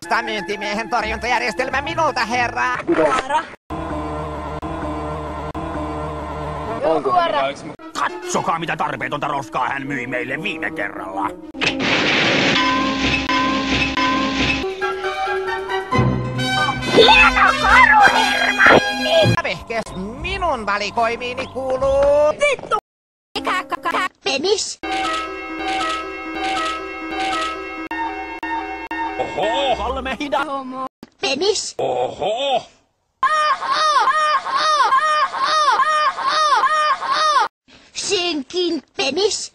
Ostaa myyntimiehen torjuntajärjestelmä minulta, herra! Kuora. Joo, kuora. Katsokaa, mitä tarpeetonta roskaa hän myi meille viime kerralla. Hieno koruhermanni! Vehkees minun valikoimiini kuuluu... Vittu! Penis! Oho, Halmehida! Homo! Penis! Oho! Synkin penis!